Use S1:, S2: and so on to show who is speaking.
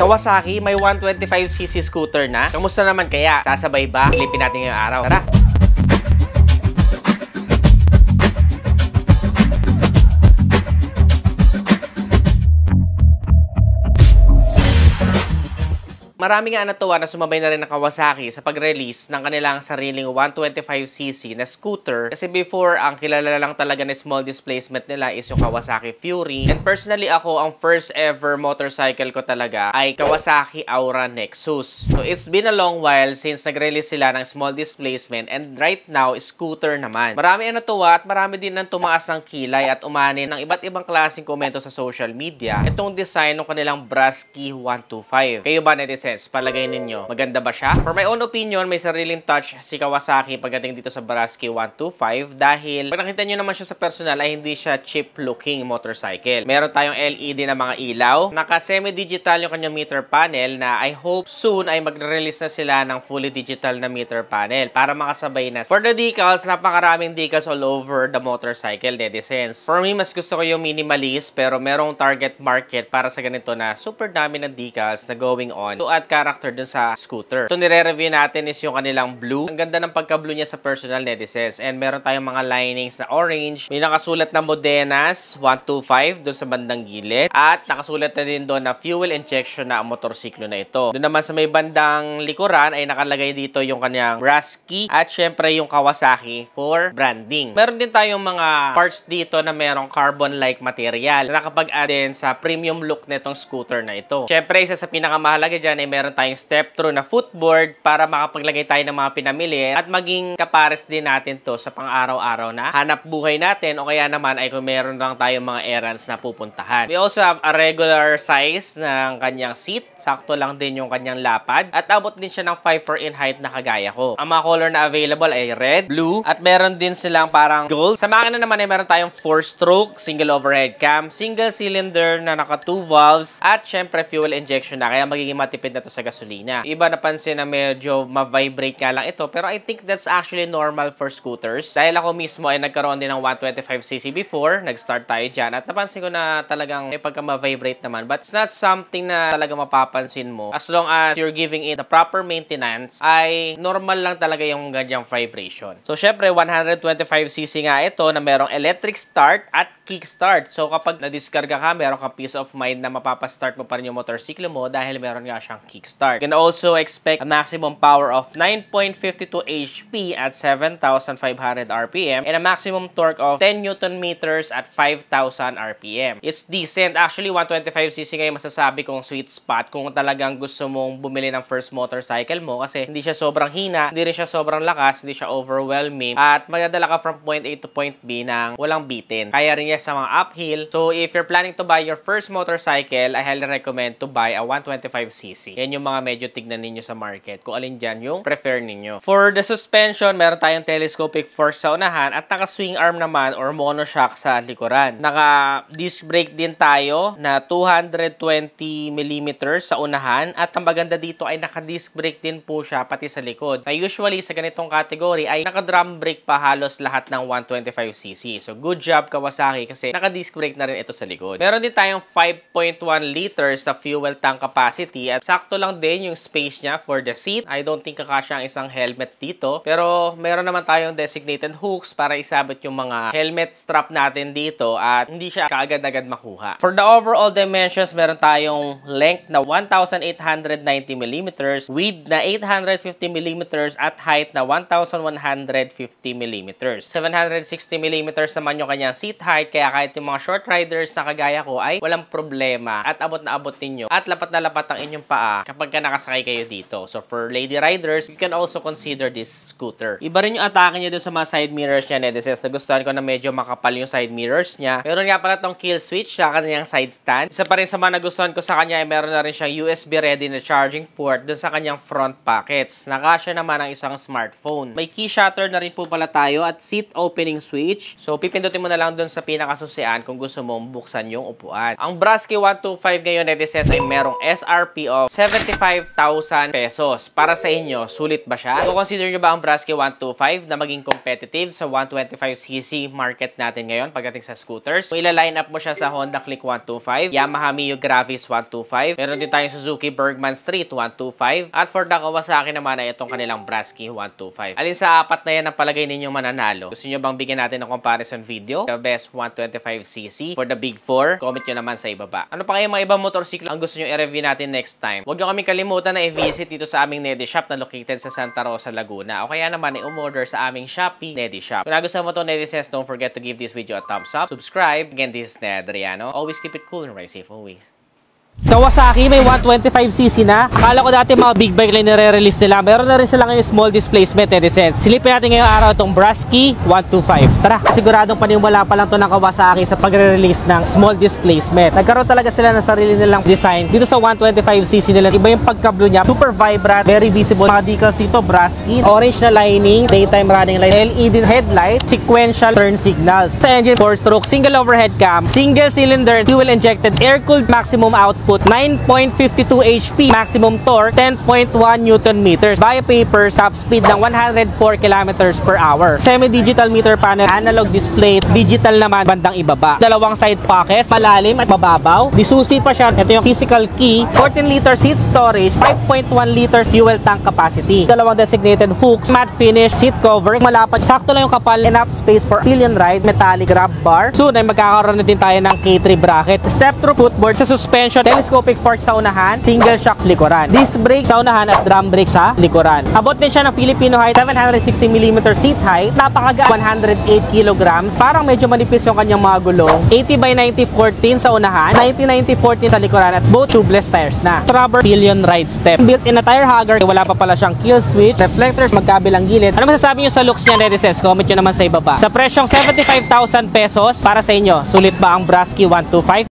S1: Kawasaki, may 125cc scooter na. Kamusta naman kaya? Sasabay ba? Clipin natin ngayong araw. Tara! Marami nga natuwa na sumabay na rin ng Kawasaki sa pag-release ng kanilang sariling 125cc na scooter. Kasi before, ang kilala lang talaga na small displacement nila is yung Kawasaki Fury. And personally ako, ang first ever motorcycle ko talaga ay Kawasaki Aura Nexus. So it's been a long while since nag-release sila ng small displacement, and right now, scooter naman. Marami ang natuwa at marami din ang tumaas ng kilay at umani ng iba't ibang klaseng komento sa social media itong design ng kanilang Brasky 125. Kayo ba, netizens? Palagay ninyo, maganda ba siya? For my own opinion, may sariling touch si Kawasaki pagdating dito sa Brasky 125 dahil pag nakita nyo naman siya sa personal ay hindi siya cheap looking motorcycle. Meron tayong LED na mga ilaw, naka semi-digital yung kanyang meter panel na I hope soon ay mag-release na sila ng fully digital na meter panel para makasabay na. For the decals, napakaraming decals all over the motorcycle, netizens. For me, mas gusto ko yung minimalist pero merong target market para sa ganito na super dami ng decals na going on to add character dun sa scooter. So, nire-review natin is yung kanilang blue. Ang ganda ng pagka-blue niya sa personal, netizens. And meron tayong mga linings na orange. May nakasulat na Modenas 125 dun sa bandang gilid. At nakasulat na din doon na fuel injection na ang motorsiklo na ito. Doon naman sa may bandang likuran ay nakalagay dito yung kanyang Brasky at syempre yung Kawasaki for branding. Meron din tayong mga parts dito na merong carbon-like material na nakapag-add din sa premium look netong scooter na ito. Syempre, isa sa pinakamahalaga dyan ay meron tayong step-through na footboard para makapaglagay tayo ng mga pinamili at maging kapares din natin to sa pang-araw-araw na hanap buhay natin o kaya naman ay kung meron lang tayong mga errands na pupuntahan. We also have a regular size ng kanyang seat. Sakto lang din yung kanyang lapad at abot din siya ng 5'4" in height na kagaya ko. Ang mga color na available ay red, blue at meron din silang parang gold. Sa makina naman ay meron tayong 4-stroke, single overhead cam, single cylinder na naka 2 valves at syempre fuel injection na kaya magiging matipid na to sa gasolina. Iba napansin na medyo ma-vibrate nga lang ito pero I think that's actually normal for scooters. Dahil ako mismo ay nagkaroon din ng 125cc before, nag-start tayo dyan at napansin ko na talagang may pagka ma-vibrate naman, but it's not something na talaga mapapansin mo. As long as you're giving it the proper maintenance, ay normal lang talaga yung ganyang vibration. So syempre 125cc nga ito na merong electric start at kickstart. So kapag na-discarga ka, meron kang peace of mind na mapapastart mo pa rin yung motorsiklo mo dahil meron nga siyang kickstart. You can also expect a maximum power of 9.52 HP at 7,500 RPM and a maximum torque of 10 Newton meters at 5,000 RPM. It's decent. Actually, 125cc ngayon masasabi kong sweet spot kung talagang gusto mong bumili ng first motorcycle mo kasi hindi siya sobrang hina, hindi rin siya sobrang lakas, hindi siya overwhelming at magdadala ka from point A to point B nang walang bitin. Kaya rin niya sa mga uphill. So, if you're planning to buy your first motorcycle, I highly recommend to buy a 125cc. Yan yung mga medyo tignan ninyo sa market. Kung alin dyan yung prefer ninyo. For the suspension, meron tayong telescopic fork sa unahan at naka-swing arm naman or monoshock sa likuran. Naka-disc brake din tayo na 220mm sa unahan at ang maganda dito ay naka-disc brake din po siya pati sa likod. Na usually sa ganitong category ay naka-drum brake pa halos lahat ng 125cc. So good job Kawasaki kasi naka-disc brake na rin ito sa likod. Meron din tayong 5.1 liters sa fuel tank capacity at sakto lang din yung space niya for the seat. I don't think kakasya ang isang helmet dito. Pero meron naman tayong designated hooks para isabit yung mga helmet strap natin dito at hindi siya kaagad-agad makuha. For the overall dimensions, meron tayong length na 1,890mm, width na 850mm at height na 1,150mm. 760mm naman yung kanyang seat height kaya kahit yung mga short riders na kagaya ko ay walang problema at abot na abot ninyo at lapat na lapat ang inyong paa kapag nakasakay kayo dito. So for lady riders, you can also consider this scooter. Iba rin yung atake niya dun sa mga side mirrors niya, netizens. Nagustuhan ko na medyo makapal yung side mirrors niya. Meron nga pala tong kill switch sa kanyang side stand. Isa pa rin sa mga nagustuhan ko sa kanya ay meron na rin siyang USB ready na charging port dun sa kanyang front pockets. Nakasya naman ang isang smartphone. May key shutter na rin po pala tayo at seat opening switch. So pipindutin mo na lang dun sa pinakasusian kung gusto mong buksan yung upuan. Ang Brasky 125 ngayon, netizens, ay merong SRP of 75,000 pesos. Para sa inyo, sulit ba siya? So, consider nyo ba ang Brasky 125 na maging competitive sa 125cc market natin ngayon pagdating sa scooters? Kung ila-line up mo siya sa Honda Click 125, Yamaha Mio Gravis 125, meron din tayong Suzuki Bergman Street 125, at for the Kawasaki naman ay itong kanilang Brasky 125. Alin sa apat na yan ang palagay ninyong mananalo? Gusto nyo bang bigyan natin ng comparison video? The best 125cc for the big four? Comment nyo naman sa ibaba. Ano pa kayo mga ibang motorsiklo ang gusto nyo i-review natin next time? Huwag nyo kami kalimutan na i-visit dito sa aming Nedi Shop na located sa Santa Rosa, Laguna. O kaya naman i-umorder sa aming Shopee Nedi Shop. Kung nagustuhan mo ito, netizens, don't forget to give this video a thumbs up, subscribe. Again, this is Ned Adriano. Always keep it cool and ride safe always.
S2: Kawasaki may 125cc na. Akala ko dati mga big bike lang nire-release nila. Meron na rin sila ngayon small displacement, netizens. Silipin natin ngayong araw itong Brasky 125. Tara, siguradong paniwala pa lang to ng Kawasaki sa pagre-release ng small displacement. Nagkaroon talaga sila ng sarili nilang design. Dito sa 125cc nila, iba yung pagka-blue niya. Super vibrant, very visible. Mga decals dito, Brasky. Orange na lining, daytime running light, LED headlight, sequential turn signals. Sa engine, 4-stroke, single overhead cam, single cylinder, fuel injected, air-cooled, maximum output 9.52 HP, maximum torque 10.1 Newton meters. Bio papers, top speed ng 104 kilometers per hour. Semi-digital meter panel, analog display, digital naman bandang ibaba. Dalawang side pockets, malalim at mababaw. Disusi pa siya. Ito yung physical key. 14-liter seat storage, 5.1 liter fuel tank capacity. Dalawang designated hooks, matte finish, seat cover, malapad. Sakto lang yung kapal, enough space for pillion ride, metallic grab bar. Soon ay magkakaroon na din tayo ng K3 bracket. Step-through footboard sa suspension, telescopic fork sa unahan, single shock likuran. Disc brake sa unahan at drum brake sa likuran. Abot din siya ng Filipino height, 760mm seat height, napakagaan, 108 kilograms. Parang medyo manipis yung kanyang mga gulong. 80/90/14 sa unahan, 90/90/14 sa likuran at both tubeless tires na. Rubber pillion ride step. Built-in na tire hugger, wala pa pala siyang kill switch, reflectors magkabilang gilid. Ano masasabi nyo sa looks niya, netizens? Comment nyo naman sa ibaba. Sa presyong 75,000 pesos, para sa inyo, sulit ba ang Brasky 125?